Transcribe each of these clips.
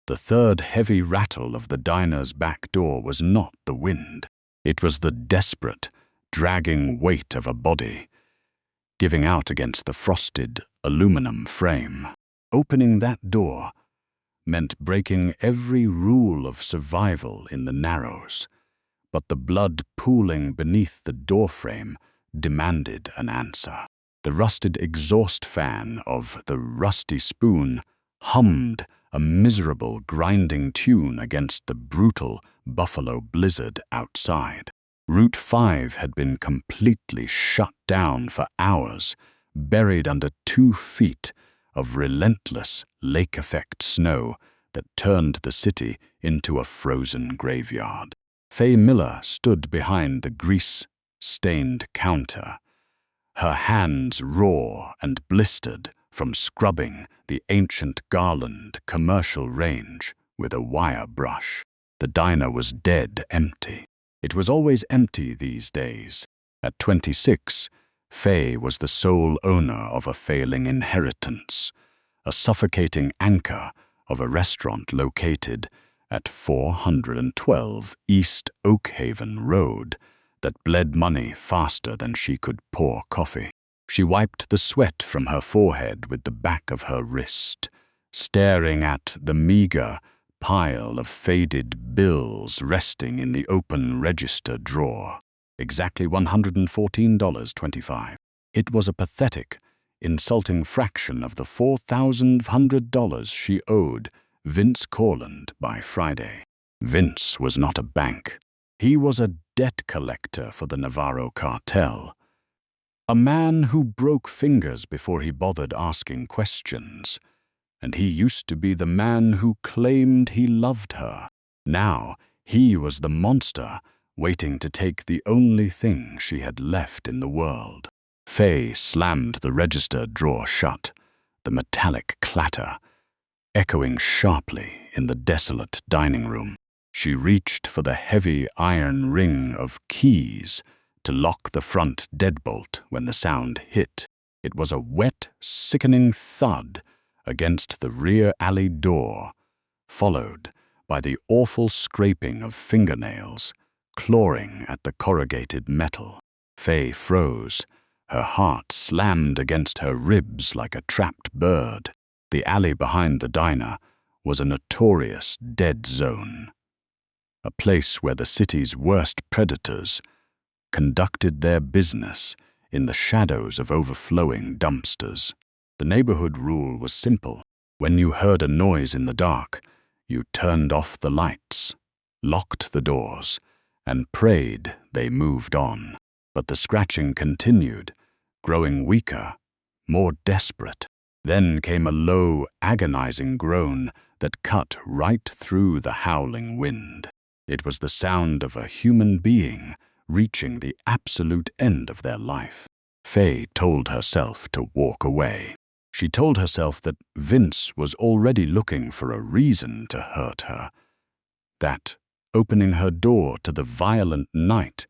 The third heavy rattle of the diner's back door was not the wind. It was the desperate, dragging weight of a body, giving out against the frosted aluminum frame. Opening that door meant breaking every rule of survival in the Narrows, but the blood pooling beneath the doorframe demanded an answer. The rusted exhaust fan of the Rusty Spoon hummed a miserable grinding tune against the brutal Buffalo blizzard outside. Route 5 had been completely shut down for hours, buried under 2 feet of relentless lake-effect snow that turned the city into a frozen graveyard. Faye Miller stood behind the grease-stained counter, her hands raw and blistered from scrubbing the ancient Garland commercial range with a wire brush. The diner was dead empty. It was always empty these days. At 26, Faye was the sole owner of a failing inheritance, a suffocating anchor of a restaurant located at 412 East Oakhaven Road that bled money faster than she could pour coffee. She wiped the sweat from her forehead with the back of her wrist, staring at the meager pile of faded bills resting in the open register drawer. Exactly $114.25. It was a pathetic, insulting fraction of the $4,100 she owed Vince Corland by Friday. Vince was not a bank. He was a debt collector for the Navarro cartel. A man who broke fingers before he bothered asking questions. And he used to be the man who claimed he loved her. Now he was the monster waiting to take the only thing she had left in the world. Faye slammed the register drawer shut, the metallic clatter echoing sharply in the desolate dining room. She reached for the heavy iron ring of keys to lock the front deadbolt when the sound hit. It was a wet, sickening thud against the rear alley door, followed by the awful scraping of fingernails clawing at the corrugated metal. Faye froze, her heart slammed against her ribs like a trapped bird. The alley behind the diner was a notorious dead zone, a place where the city's worst predators conducted their business in the shadows of overflowing dumpsters. The neighborhood rule was simple. When you heard a noise in the dark, you turned off the lights, locked the doors, and prayed they moved on. But the scratching continued, growing weaker, more desperate. Then came a low, agonizing groan that cut right through the howling wind. It was the sound of a human being reaching the absolute end of their life. Faye told herself to walk away. She told herself that Vince was already looking for a reason to hurt her, that opening her door to the violent night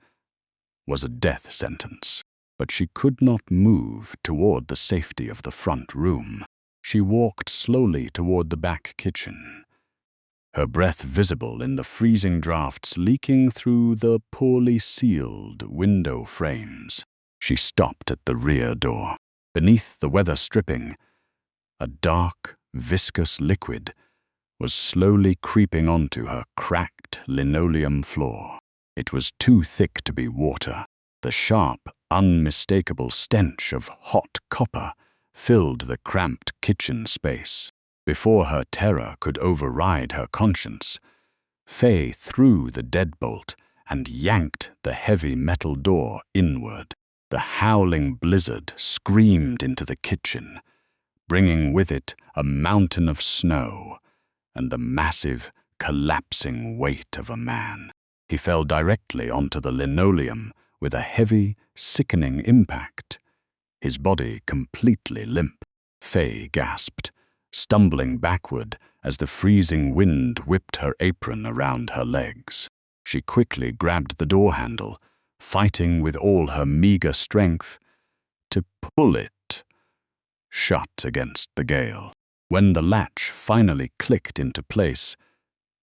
was a death sentence. But she could not move toward the safety of the front room. She walked slowly toward the back kitchen, her breath visible in the freezing drafts leaking through the poorly sealed window frames. She stopped at the rear door. Beneath the weather stripping, a dark, viscous liquid was slowly creeping onto her cracked linoleum floor. It was too thick to be water. The sharp, unmistakable stench of hot copper filled the cramped kitchen space. Before her terror could override her conscience, Faye threw the deadbolt and yanked the heavy metal door inward. The howling blizzard screamed into the kitchen, bringing with it a mountain of snow and the massive, collapsing weight of a man. He fell directly onto the linoleum with a heavy, sickening impact, his body completely limp. Faye gasped, stumbling backward as the freezing wind whipped her apron around her legs. She quickly grabbed the door handle, fighting with all her meager strength to pull it shut against the gale. When the latch finally clicked into place,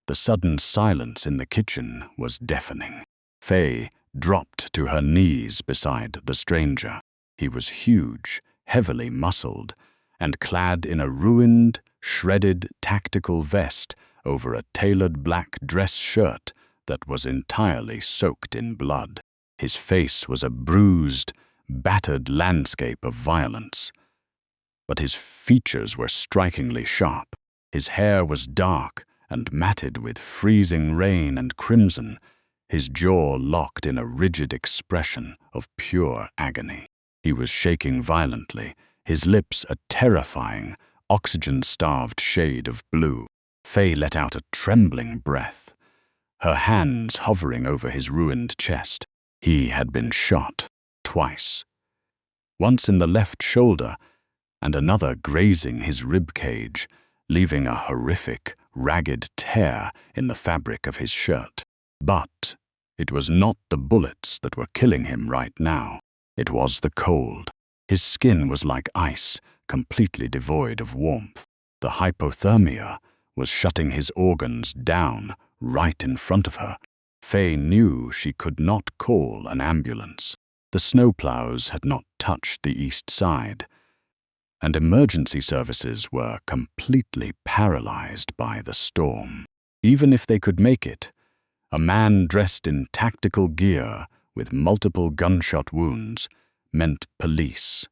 the sudden silence in the kitchen was deafening. Faye dropped to her knees beside the stranger. He was huge, heavily muscled, and clad in a ruined, shredded tactical vest over a tailored black dress shirt that was entirely soaked in blood. His face was a bruised, battered landscape of violence, but his features were strikingly sharp. His hair was dark and matted with freezing rain and crimson, his jaw locked in a rigid expression of pure agony. He was shaking violently, his lips a terrifying, oxygen-starved shade of blue. Faye let out a trembling breath, her hands hovering over his ruined chest. He had been shot twice, once in the left shoulder and another grazing his rib cage, leaving a horrific, ragged tear in the fabric of his shirt. But it was not the bullets that were killing him right now. It was the cold. His skin was like ice, completely devoid of warmth. The hypothermia was shutting his organs down right in front of her. Faye knew she could not call an ambulance. The snowplows had not touched the east side, and emergency services were completely paralyzed by the storm. Even if they could make it, a man dressed in tactical gear with multiple gunshot wounds meant police.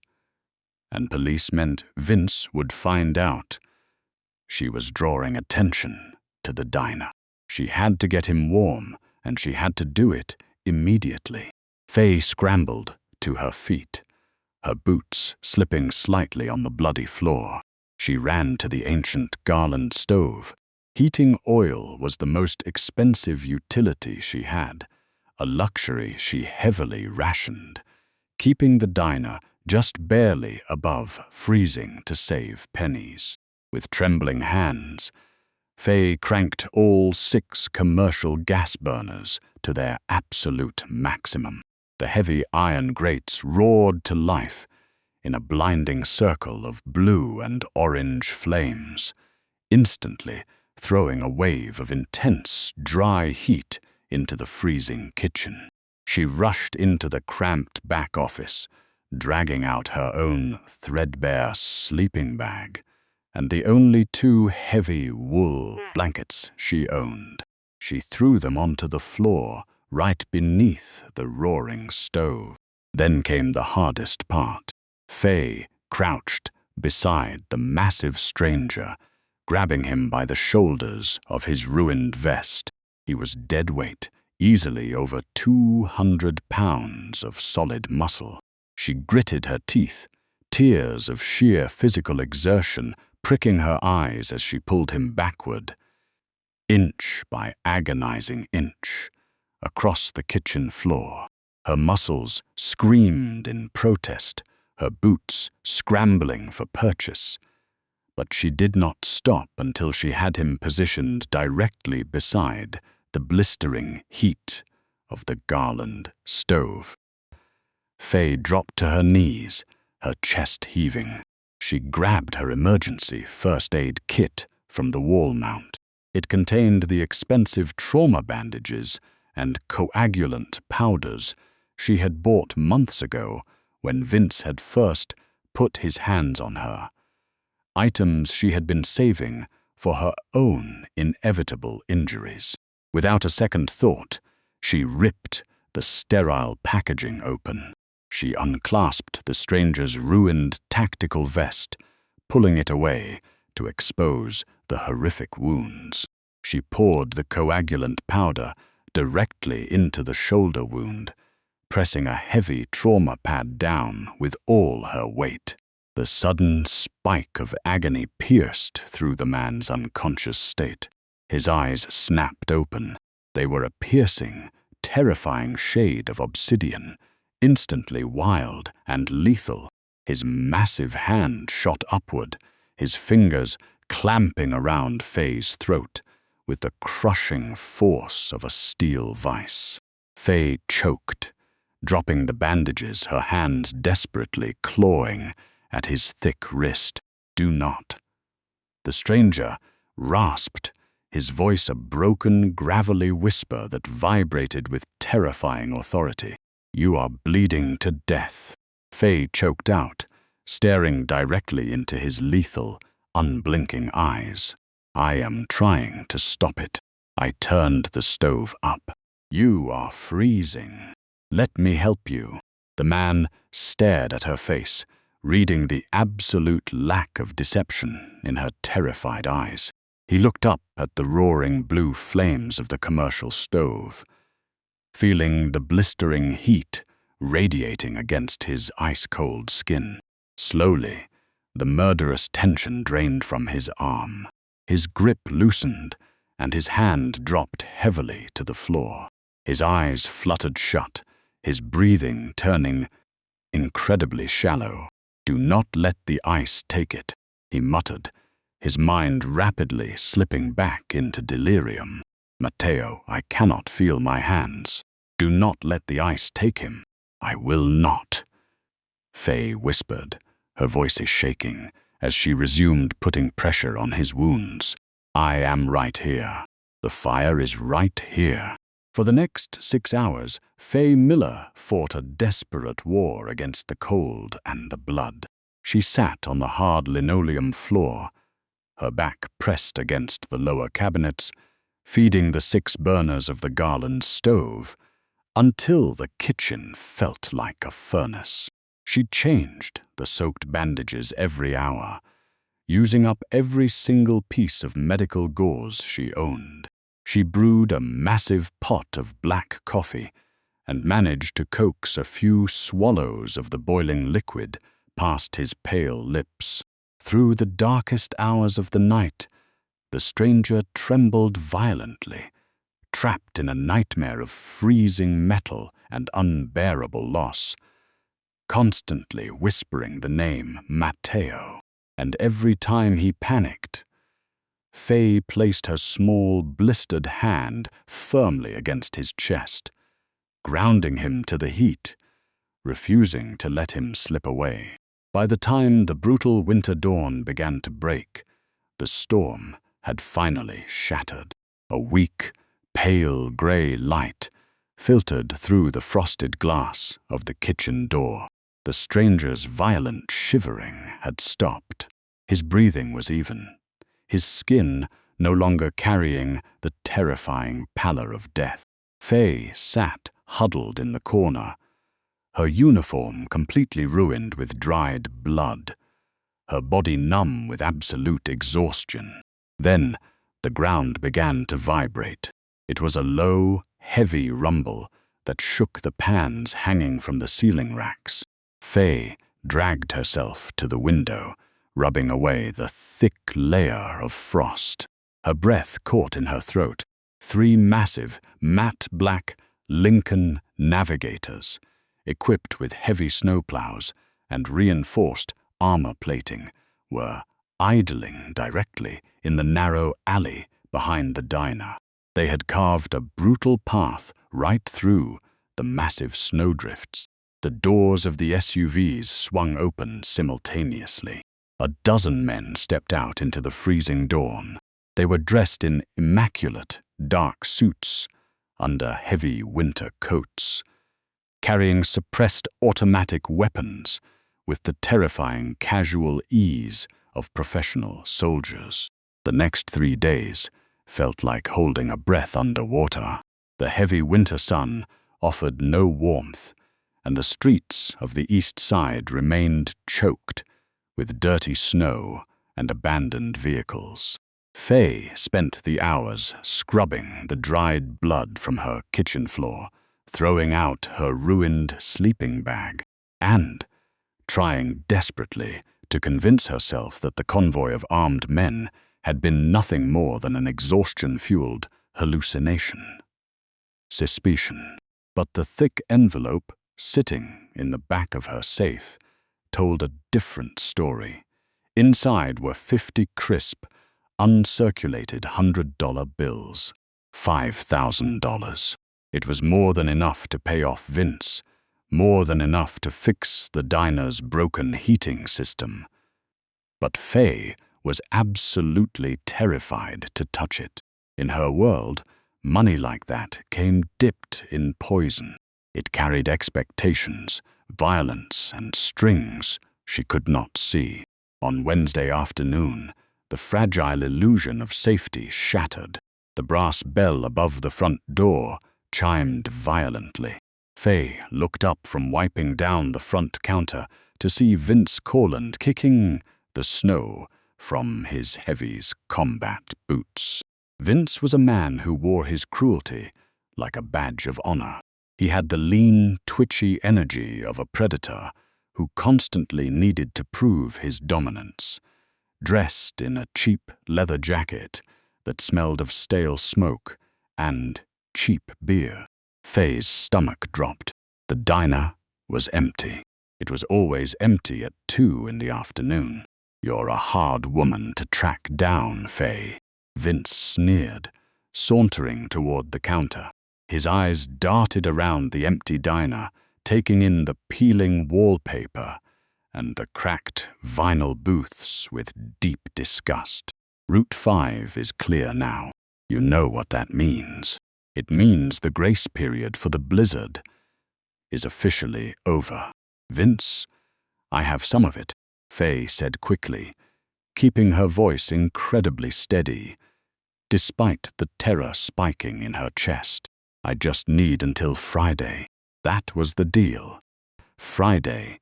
And police meant Vince would find out. She was drawing attention to the diner. She had to get him warm, and she had to do it immediately. Faye scrambled to her feet, her boots slipping slightly on the bloody floor. She ran to the ancient Garland stove. Heating oil was the most expensive utility she had, a luxury she heavily rationed, keeping the diner just barely above freezing to save pennies. With trembling hands, Faye cranked all 6 commercial gas burners to their absolute maximum. The heavy iron grates roared to life in a blinding circle of blue and orange flames, instantly throwing a wave of intense, dry heat into the freezing kitchen. She rushed into the cramped back office, dragging out her own threadbare sleeping bag and the only 2 heavy wool blankets she owned. She threw them onto the floor right beneath the roaring stove. Then came the hardest part. Faye crouched beside the massive stranger, grabbing him by the shoulders of his ruined vest. He was dead weight, easily over 200 pounds of solid muscle. She gritted her teeth, tears of sheer physical exertion pricking her eyes as she pulled him backward, inch by agonizing inch, across the kitchen floor. Her muscles screamed in protest, her boots scrambling for purchase. But she did not stop until she had him positioned directly beside the blistering heat of the Garland stove. Faye dropped to her knees, her chest heaving. She grabbed her emergency first aid kit from the wall mount. It contained the expensive trauma bandages and coagulant powders she had bought months ago when Vince had first put his hands on her, items she had been saving for her own inevitable injuries. Without a second thought, she ripped the sterile packaging open. She unclasped the stranger's ruined tactical vest, pulling it away to expose the horrific wounds. She poured the coagulant powder directly into the shoulder wound, pressing a heavy trauma pad down with all her weight. The sudden spike of agony pierced through the man's unconscious state. His eyes snapped open. They were a piercing, terrifying shade of obsidian, instantly wild and lethal. His massive hand shot upward, his fingers clamping around Faye's throat with the crushing force of a steel vice. Faye choked, dropping the bandages, her hands desperately clawing at his thick wrist. "Do not The stranger rasped, his voice a broken, gravelly whisper that vibrated with terrifying authority. "You are bleeding to death." Faye choked out, staring directly into his lethal, unblinking eyes. "I am trying to stop it." I turned the stove up. "You are freezing. Let me help you." The man stared at her face, reading the absolute lack of deception in her terrified eyes. He looked up at the roaring blue flames of the commercial stove, feeling the blistering heat radiating against his ice-cold skin. Slowly, the murderous tension drained from his arm. His grip loosened, and his hand dropped heavily to the floor. His eyes fluttered shut, his breathing turning incredibly shallow. "Do not let the ice take it," he muttered, his mind rapidly slipping back into delirium. "Matteo, I cannot feel my hands. Do not let the ice take him." "I will not," Faye whispered, her voice shaking, as she resumed putting pressure on his wounds. "I am right here. The fire is right here." For the next 6 hours, Faye Miller fought a desperate war against the cold and the blood. She sat on the hard linoleum floor, her back pressed against the lower cabinets, feeding the 6 burners of the Garland stove, until the kitchen felt like a furnace. She changed the soaked bandages every hour, using up every single piece of medical gauze she owned. She brewed a massive pot of black coffee and managed to coax a few swallows of the boiling liquid past his pale lips. Through the darkest hours of the night, the stranger trembled violently, trapped in a nightmare of freezing metal and unbearable loss, constantly whispering the name Matteo. And every time he panicked, Faye placed her small, blistered hand firmly against his chest, grounding him to the heat, refusing to let him slip away. By the time the brutal winter dawn began to break, the storm had finally shattered. A weak, pale gray light filtered through the frosted glass of the kitchen door. The stranger's violent shivering had stopped. His breathing was even, his skin no longer carrying the terrifying pallor of death. Faye sat huddled in the corner, her uniform completely ruined with dried blood, her body numb with absolute exhaustion. Then the ground began to vibrate. It was a low, heavy rumble that shook the pans hanging from the ceiling racks. Faye dragged herself to the window, rubbing away the thick layer of frost. Her breath caught in her throat. 3 massive, matte black Lincoln Navigators, equipped with heavy snowplows and reinforced armor plating, were idling directly in the narrow alley behind the diner. They had carved a brutal path right through the massive snowdrifts. The doors of the SUVs swung open simultaneously. A dozen men stepped out into the freezing dawn. They were dressed in immaculate, dark suits under heavy winter coats, carrying suppressed automatic weapons with the terrifying casual ease of professional soldiers. The next 3 days felt like holding a breath underwater. The heavy winter sun offered no warmth, and the streets of the east side remained choked with dirty snow and abandoned vehicles. Faye spent the hours scrubbing the dried blood from her kitchen floor, throwing out her ruined sleeping bag, and trying desperately to convince herself that the convoy of armed men had been nothing more than an exhaustion-fueled hallucination. Suspicion. But the thick envelope sitting in the back of her safe told a different story. Inside were 50 crisp, uncirculated $100 bills. $5,000. It was more than enough to pay off Vince, more than enough to fix the diner's broken heating system. But Faye was absolutely terrified to touch it. In her world, money like that came dipped in poison. It carried expectations, violence, and strings she could not see. On Wednesday afternoon, the fragile illusion of safety shattered. The brass bell above the front door chimed violently. Faye looked up from wiping down the front counter to see Vince Corland kicking the snow from his heavy's combat boots. Vince was a man who wore his cruelty like a badge of honor. He had the lean, twitchy energy of a predator who constantly needed to prove his dominance. Dressed in a cheap leather jacket that smelled of stale smoke and cheap beer, Faye's stomach dropped. The diner was empty. It was always empty at 2 in the afternoon. "You're a hard woman to track down, Faye," Vince sneered, sauntering toward the counter. His eyes darted around the empty diner, taking in the peeling wallpaper and the cracked vinyl booths with deep disgust. Route 5 is clear now. You know what that means. It means the grace period for the blizzard is officially over. "Vince, I have some of it," Faye said quickly, keeping her voice incredibly steady, despite the terror spiking in her chest. "I just need until Friday." That was the deal. Friday.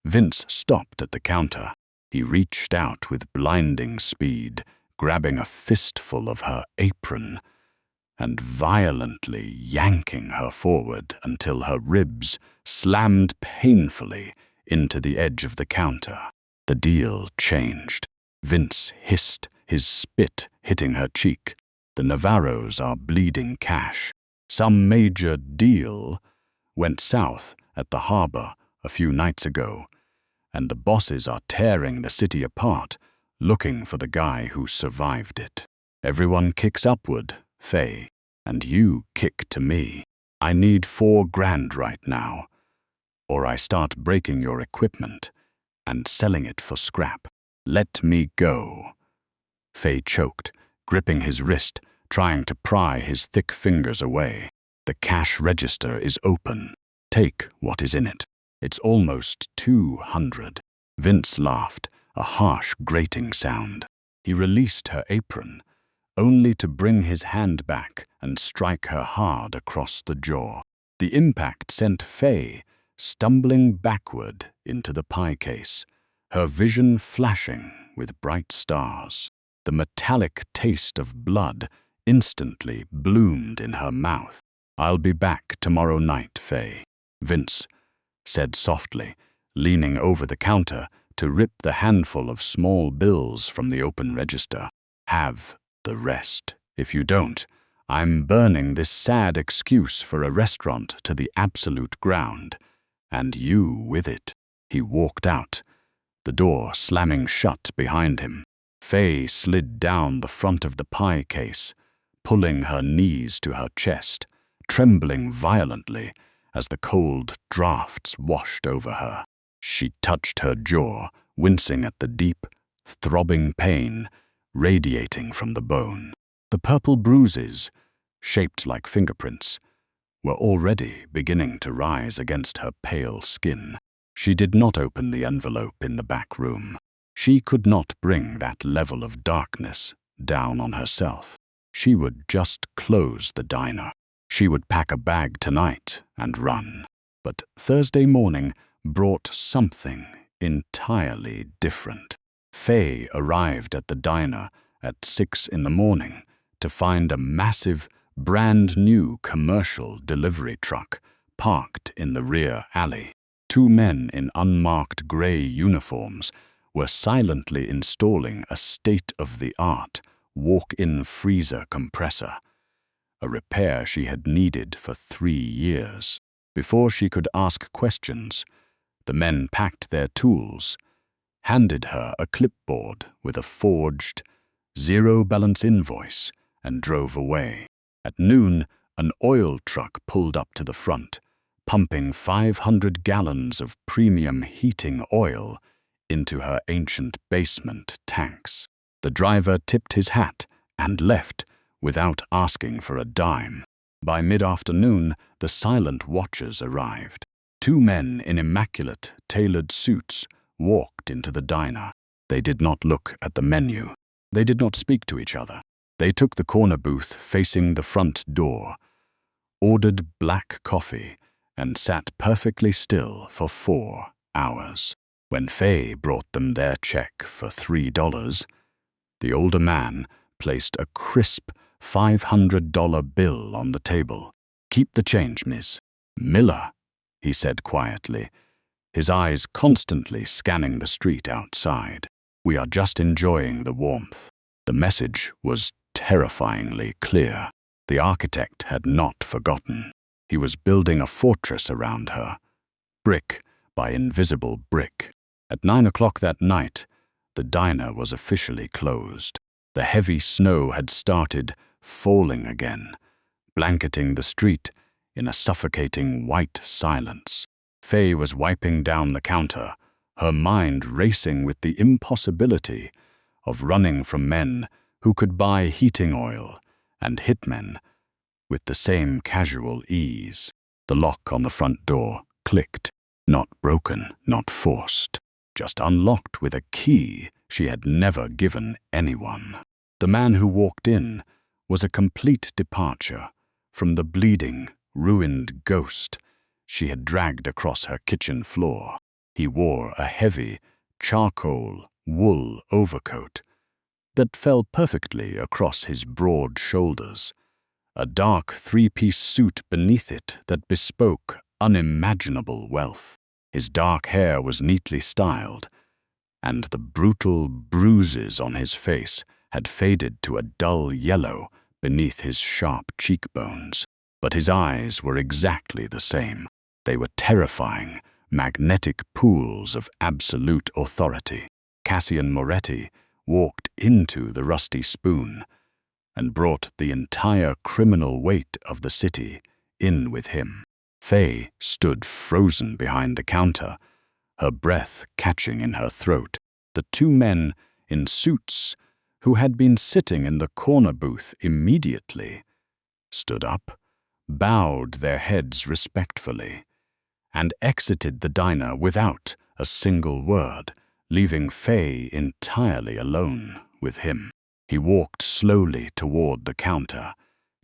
Vince stopped at the counter. He reached out with blinding speed, grabbing a fistful of her apron and violently yanking her forward until her ribs slammed painfully into the edge of the counter. The deal changed. Vince hissed, his spit hitting her cheek. "The Navarros are bleeding cash. Some major deal went south at the harbor a few nights ago, and the bosses are tearing the city apart, looking for the guy who survived it. Everyone kicks upward, Faye, and you kick to me. I need $4,000 right now, or I start breaking your equipment and selling it for scrap. Let me go." Faye choked, gripping his wrist, trying to pry his thick fingers away. "The cash register is open. Take what is in it. It's almost 200. Vince laughed, a harsh, grating sound. He released her apron, only to bring his hand back and strike her hard across the jaw. The impact sent Faye stumbling backward into the pie case, her vision flashing with bright stars. The metallic taste of blood instantly bloomed in her mouth. "I'll be back tomorrow night, Faye," Vince said softly, leaning over the counter to rip the handful of small bills from the open register. "Have the rest. If you don't, I'm burning this sad excuse for a restaurant to the absolute ground, and you with it." He walked out, the door slamming shut behind him. Faye slid down the front of the pie case, pulling her knees to her chest, trembling violently as the cold drafts washed over her. She touched her jaw, wincing at the deep, throbbing pain radiating from the bone. The purple bruises, shaped like fingerprints, were already beginning to rise against her pale skin. She did not open the envelope in the back room. She could not bring that level of darkness down on herself. She would just close the diner. She would pack a bag tonight and run. But Thursday morning brought something entirely different. Faye arrived at the diner at 6 in the morning to find a massive, brand-new commercial delivery truck parked in the rear alley. 2 men in unmarked gray uniforms were silently installing a state-of-the-art walk-in freezer compressor, a repair she had needed for 3 years. Before she could ask questions, the men packed their tools, handed her a clipboard with a forged, zero-balance invoice, and drove away. At noon, an oil truck pulled up to the front, pumping 500 gallons of premium heating oil into her ancient basement tanks. The driver tipped his hat and left without asking for a dime. By mid-afternoon, the silent watchers arrived. Two men in immaculate, tailored suits walked into the diner. They did not look at the menu. They did not speak to each other. They took the corner booth facing the front door, ordered black coffee, and sat perfectly still for 4 hours. When Faye brought them their check for $3, the older man placed a crisp $500 bill on the table. "Keep the change, miss." "Miller," he said quietly, his eyes constantly scanning the street outside. "We are just enjoying the warmth." The message was terrifyingly clear. The architect had not forgotten. He was building a fortress around her, brick by invisible brick. At 9 o'clock that night, the diner was officially closed. The heavy snow had started falling again, blanketing the street in a suffocating white silence. Faye was wiping down the counter, her mind racing with the impossibility of running from men who could buy heating oil and hitmen with the same casual ease. The lock on the front door clicked, not broken, not forced, just unlocked with a key she had never given anyone. The man who walked in was a complete departure from the bleeding, ruined ghost she had dragged across her kitchen floor. He wore a heavy, charcoal wool overcoat that fell perfectly across his broad shoulders, a dark three-piece suit beneath it that bespoke unimaginable wealth. His dark hair was neatly styled, and the brutal bruises on his face had faded to a dull yellow beneath his sharp cheekbones. But his eyes were exactly the same. They were terrifying, magnetic pools of absolute authority. Cassian Moretti walked into the Rusty Spoon and brought the entire criminal weight of the city in with him. Faye stood frozen behind the counter, her breath catching in her throat. The two men in suits who had been sitting in the corner booth immediately stood up, bowed their heads respectfully, and exited the diner without a single word, leaving Faye entirely alone with him. He walked slowly toward the counter,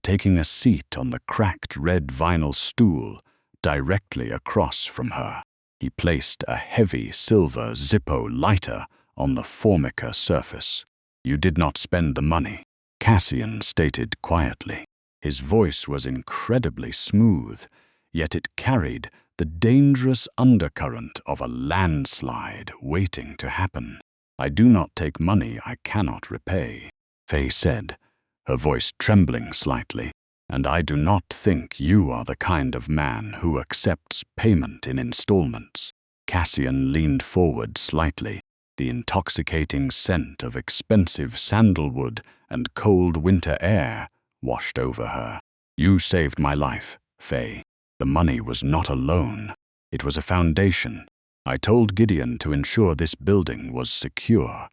taking a seat on the cracked red vinyl stool directly across from her. He placed a heavy silver Zippo lighter on the formica surface. "You did not spend the money," Cassian stated quietly. His voice was incredibly smooth, yet it carried the dangerous undercurrent of a landslide waiting to happen. "I do not take money I cannot repay," Faye said, her voice trembling slightly. "And I do not think you are the kind of man who accepts payment in installments." Cassian leaned forward slightly. The intoxicating scent of expensive sandalwood and cold winter air washed over her. "You saved my life, Faye. The money was not a loan. It was a foundation. I told Gideon to ensure this building was secure.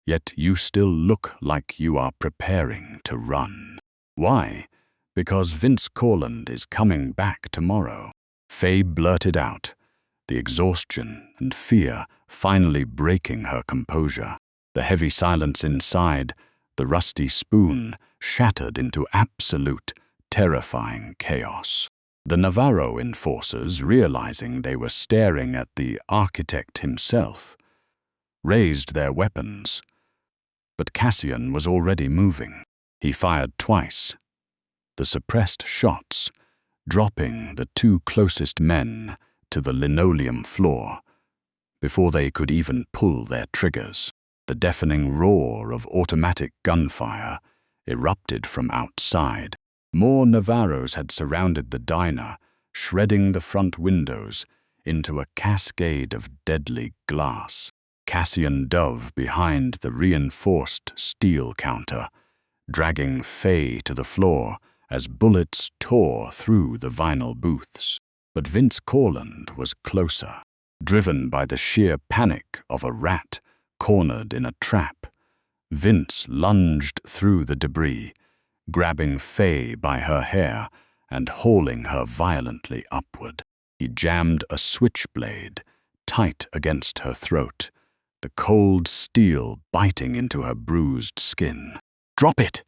Yet you still look like you are preparing to run." "Why?" "Because Vince Corland is coming back tomorrow," Faye blurted out, the exhaustion and fear finally breaking her composure. The heavy silence inside the Rusty Spoon shattered into absolute, terrifying chaos. The Navarro enforcers, realizing they were staring at the architect himself, raised their weapons. But Cassian was already moving. He fired twice, the suppressed shots dropping the two closest men to the linoleum floor before they could even pull their triggers. The deafening roar of automatic gunfire erupted from outside. More Navarros had surrounded the diner, shredding the front windows into a cascade of deadly glass. Cassian dove behind the reinforced steel counter, dragging Faye to the floor as bullets tore through the vinyl booths. But Vince Corland was closer. Driven by the sheer panic of a rat cornered in a trap, Vince lunged through the debris, grabbing Faye by her hair and hauling her violently upward. He jammed a switchblade tight against her throat, the cold steel biting into her bruised skin. "Drop it!"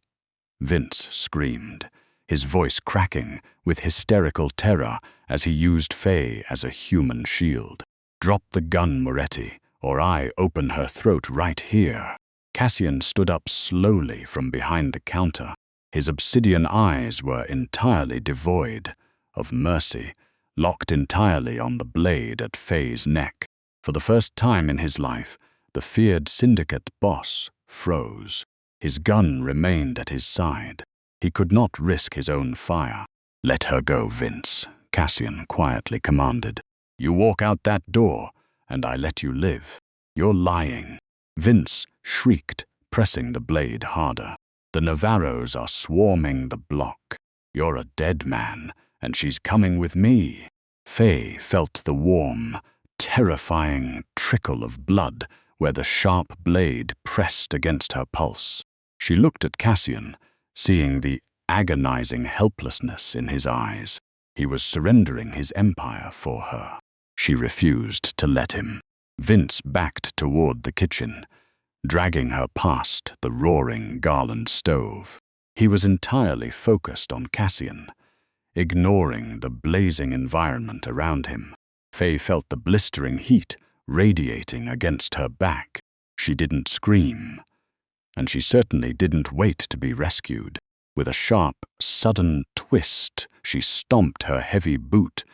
Vince screamed, his voice cracking with hysterical terror as he used Faye as a human shield. "Drop the gun, Moretti, or I open her throat right here." Cassian stood up slowly from behind the counter. His obsidian eyes were entirely devoid of mercy, locked entirely on the blade at Faye's neck. For the first time in his life, the feared syndicate boss froze. His gun remained at his side. He could not risk his own fire. "Let her go, Vince," Cassian quietly commanded. "You walk out that door, and I let you live." "You're lying." Vince shrieked, pressing the blade harder. "The Navarros are swarming the block. You're a dead man, and she's coming with me." Faye felt the warm, terrifying trickle of blood where the sharp blade pressed against her pulse. She looked at Cassian, seeing the agonizing helplessness in his eyes. He was surrendering his empire for her. She refused to let him. Vince backed toward the kitchen, dragging her past the roaring Garland stove. He was entirely focused on Cassian, ignoring the blazing environment around him. Faye felt the blistering heat radiating against her back. She didn't scream, and she certainly didn't wait to be rescued. With a sharp, sudden twist, she stomped her heavy boot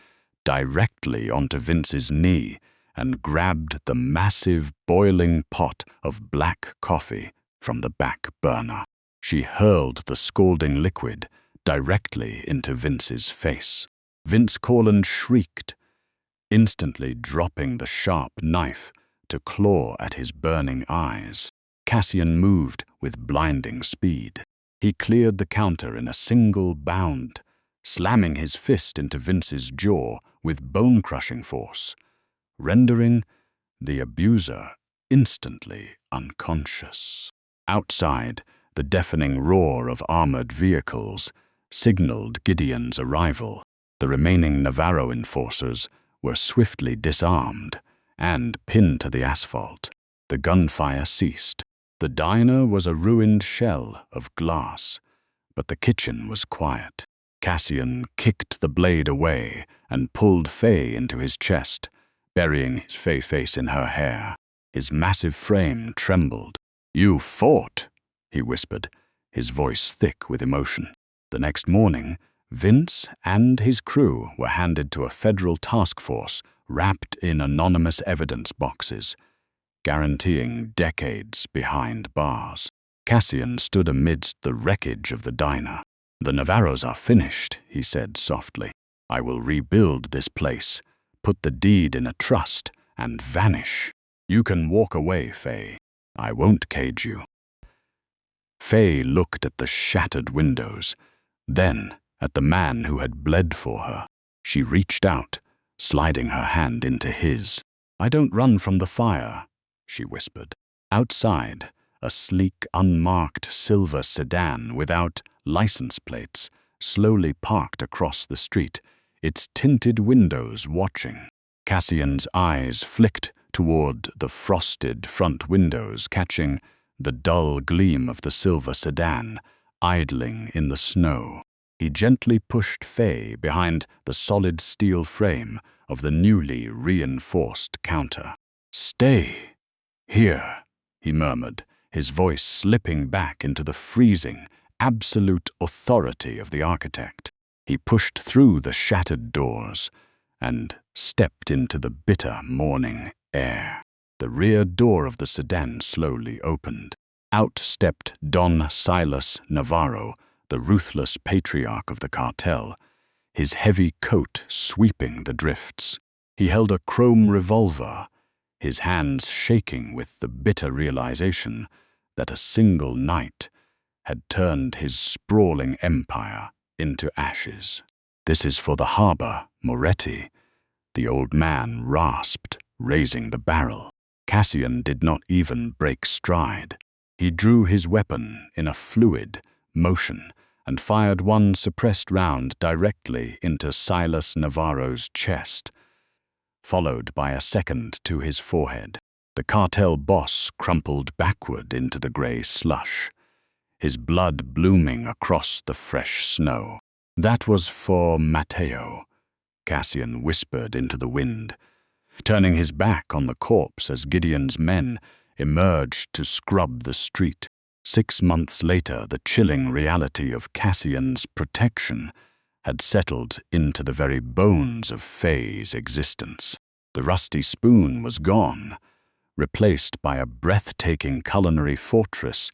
directly onto Vince's knee and grabbed the massive boiling pot of black coffee from the back burner. She hurled the scalding liquid directly into Vince's face. Vince Corland shrieked, instantly dropping the sharp knife to claw at his burning eyes. Cassian moved with blinding speed. He cleared the counter in a single bound, slamming his fist into Vince's jaw with bone-crushing force, rendering the abuser instantly unconscious. Outside, the deafening roar of armored vehicles signaled Gideon's arrival. The remaining Navarro enforcers were swiftly disarmed and pinned to the asphalt. The gunfire ceased. The diner was a ruined shell of glass, but the kitchen was quiet. Cassian kicked the blade away and pulled Faye into his chest, burying his face in her hair. His massive frame trembled. "You fought," he whispered, his voice thick with emotion. The next morning, Vince and his crew were handed to a federal task force wrapped in anonymous evidence boxes, guaranteeing decades behind bars. Cassian stood amidst the wreckage of the diner. "The Navarros are finished," he said softly. "I will rebuild this place, put the deed in a trust, and vanish. You can walk away, Faye. I won't cage you." Faye looked at the shattered windows, then at the man who had bled for her. She reached out, sliding her hand into his. "I don't run from the fire," she whispered. Outside, a sleek, unmarked silver sedan without license plates slowly parked across the street, its tinted windows watching. Cassian's eyes flicked toward the frosted front windows, catching the dull gleam of the silver sedan idling in the snow. He gently pushed Faye behind the solid steel frame of the newly reinforced counter. "Stay here," he murmured, his voice slipping back into the freezing, absolute authority of the architect. He pushed through the shattered doors and stepped into the bitter morning air. The rear door of the sedan slowly opened. Out stepped Don Silas Navarro, the ruthless patriarch of the cartel, his heavy coat sweeping the drifts. He held a chrome revolver, his hands shaking with the bitter realization that a single night had turned his sprawling empire into ashes. "This is for the harbor, Moretti," the old man rasped, raising the barrel. Cassian did not even break stride. He drew his weapon in a fluid motion and fired one suppressed round directly into Silas Navarro's chest, followed by a second to his forehead. The cartel boss crumpled backward into the gray slush, his blood blooming across the fresh snow. "That was for Mateo," Cassian whispered into the wind, turning his back on the corpse as Gideon's men emerged to scrub the street. 6 months later, the chilling reality of Cassian's protection had settled into the very bones of Faye's existence. The rusty spoon was gone, replaced by a breathtaking culinary fortress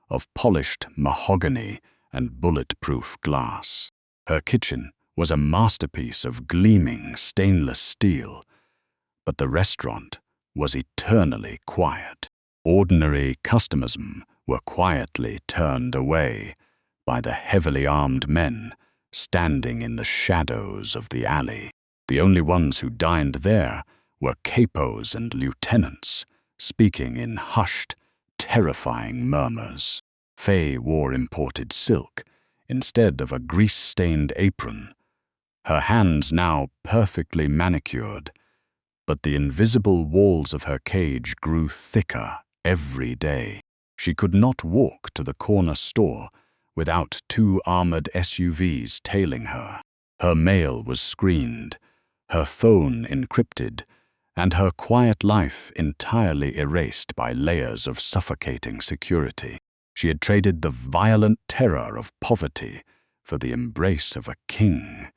of polished mahogany and bulletproof glass. Her kitchen was a masterpiece of gleaming stainless steel, but the restaurant was eternally quiet. Ordinary customers were quietly turned away by the heavily armed men standing in the shadows of the alley. The only ones who dined there were capos and lieutenants, speaking in hushed, terrifying murmurs. Faye wore imported silk instead of a grease-stained apron, her hands now perfectly manicured, but the invisible walls of her cage grew thicker every day. She could not walk to the corner store without 2 armored SUVs tailing her. Her mail was screened, her phone encrypted, and her quiet life entirely erased by layers of suffocating security. She had traded the violent terror of poverty for the embrace of a king,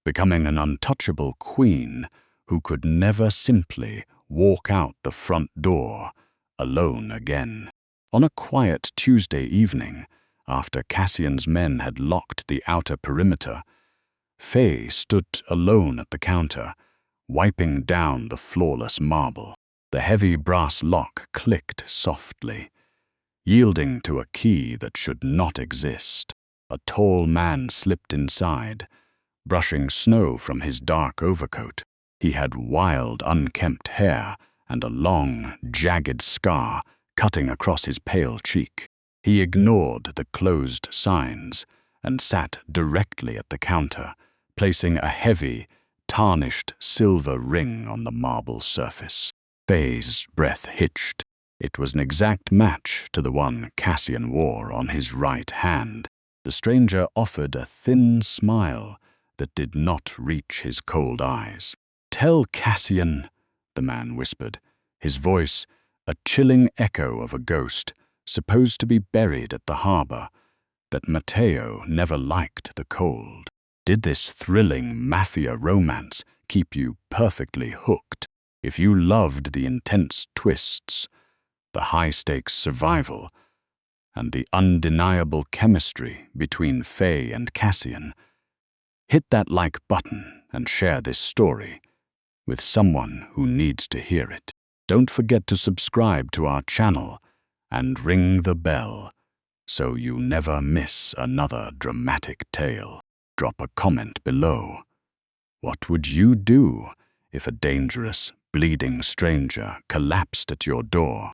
becoming an untouchable queen who could never simply walk out the front door alone again. On a quiet Tuesday evening, after Cassian's men had locked the outer perimeter, Faye stood alone at the counter, wiping down the flawless marble. The heavy brass lock clicked softly, yielding to a key that should not exist. A tall man slipped inside, brushing snow from his dark overcoat. He had wild, unkempt hair and a long, jagged scar cutting across his pale cheek. He ignored the closed signs and sat directly at the counter, placing a heavy, tarnished silver ring on the marble surface. Faye's breath hitched. It was an exact match to the one Cassian wore on his right hand. The stranger offered a thin smile that did not reach his cold eyes. "Tell Cassian," the man whispered, his voice a chilling echo of a ghost supposed to be buried at the harbor, that Mateo never liked the cold. Did this thrilling Mafia romance keep you perfectly hooked? If you loved the intense twists, the high-stakes survival, and the undeniable chemistry between Faye and Cassian, hit that like button and share this story with someone who needs to hear it. Don't forget to subscribe to our channel and ring the bell so you never miss another dramatic tale. Drop a comment below. What would you do if a dangerous, bleeding stranger collapsed at your door?